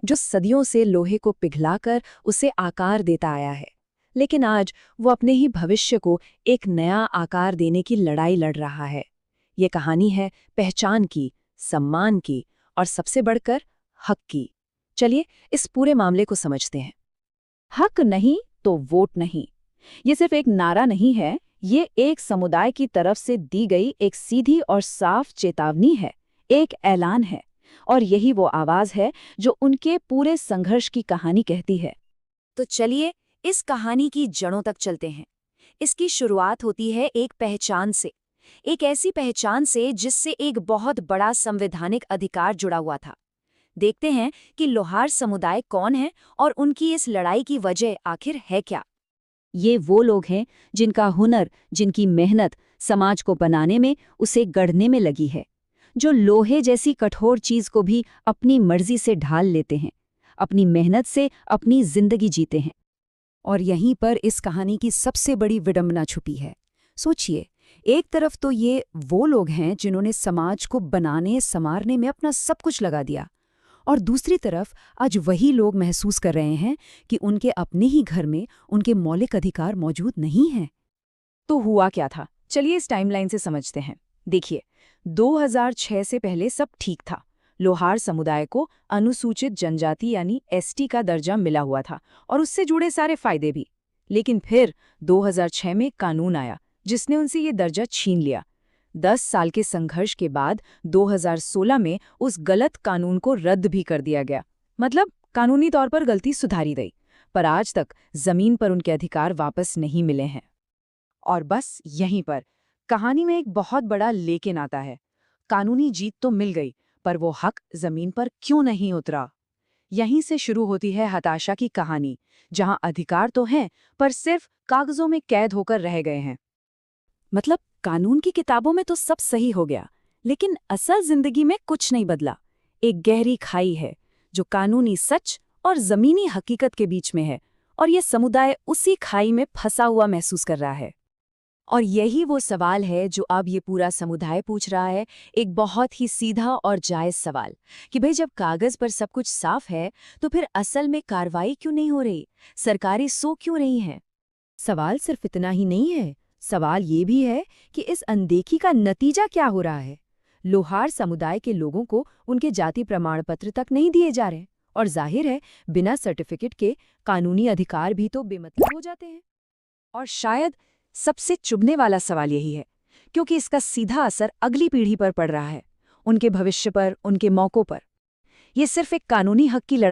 जो सदियों से लोहे को पिघलाकर उसे आकार देता आया है। लेकिन आज वो अपने ही भविष्य को एक नया आकार देने की लड़ाई लड़ रहा है। ये कहानी है पहचान की, सम्मान की और सबसे बढ़कर हक की। चलिए इस पूरे मामले को समझते हैं। हक नहीं तो वोट नहीं, ये सिर्फ एक नारा नहीं है, ये एक समुदाय की तरफ से दी गई एक सीधी और साफ चेतावनी है, एक ऐलान है। और यही वो आवाज है जो उनके पूरे संघर्ष की कहानी कहती है। तो चलिए इस कहानी की जड़ों तक चलते हैं। इसकी शुरुआत होती है एक पहचान से, एक ऐसी पहचान से जिससे एक बहुत बड़ा संवैधानिक अधिकार जुड़ा हुआ था। देखते हैं कि लोहार समुदाय कौन है और उनकी इस लड़ाई की वजह आखिर है क्या। ये वो लोग हैं जिनका हुनर, जिनकी मेहनत समाज को बनाने में, उसे गढ़ने में लगी है, जो लोहे जैसी कठोर चीज को भी अपनी मर्जी से ढाल लेते हैं, अपनी मेहनत से अपनी जिंदगी जीते हैं। और यहीं पर इस कहानी की सबसे बड़ी विडंबना छुपी है। सोचिए, एक तरफ तो ये वो लोग हैं जिन्होंने समाज को बनाने संवारने में अपना सब कुछ लगा दिया, और दूसरी तरफ आज वही लोग महसूस कर रहे हैं कि उनके अपने ही घर में उनके मौलिक अधिकार मौजूद नहीं हैं। तो हुआ क्या था, चलिए इस टाइमलाइन से समझते हैं। देखिए, 2006 से पहले सब ठीक था। लोहार समुदाय को अनुसूचित जनजाति यानी एसटी का दर्जा मिला हुआ था और उससे जुड़े सारे फायदे भी। लेकिन फिर 2006 में कानून आया जिसने उनसे ये दर्जा छीन लिया। 10 साल के संघर्ष के बाद 2016 में उस गलत कानून को रद्द भी कर दिया गया। मतलब कानूनी तौर पर गलती सुधारी गई, पर आज तक जमीन पर उनके अधिकार वापस नहीं मिले हैं। और बस यहीं पर कहानी में एक बहुत बड़ा लेकिन आता है। कानूनी जीत तो मिल गई, पर वो हक जमीन पर क्यों नहीं उतरा? यहीं से शुरू होती है हताशा की कहानी, जहां अधिकार तो हैं, पर सिर्फ कागजों में कैद होकर रह गए हैं। मतलब कानून की किताबों में तो सब सही हो गया, लेकिन असल जिंदगी में कुछ नहीं बदला। एक गहरी खाई है जो कानूनी सच और जमीनी हकीकत के बीच में है, और ये समुदाय उसी खाई में फंसा हुआ महसूस कर रहा है। और यही वो सवाल है जो अब ये पूरा समुदाय पूछ रहा है, एक बहुत ही सीधा और जायज सवाल कि भाई जब कागज पर सब कुछ साफ है तो फिर असल में कार्रवाई क्यों नहीं हो रही, सरकारें सो क्यों रही हैं? सवाल सिर्फ इतना ही नहीं है, सवाल ये भी है कि इस अनदेखी का नतीजा क्या हो रहा है। लोहार समुदाय के लोगों को उनके जाति प्रमाण पत्र तक नहीं दिए जा रहे, और जाहिर है बिना सर्टिफिकेट के कानूनी अधिकार भी तो बेमतलब हो जाते हैं। और शायद सबसे चुभने वाला सवाल यही है, क्योंकि इसका सीधा असर अगली पीढ़ी पर पड़ रहा है, उनके भविष्य पर, उनके मौकों पर। ये सिर्फ एक कानूनी हक की लड़ाई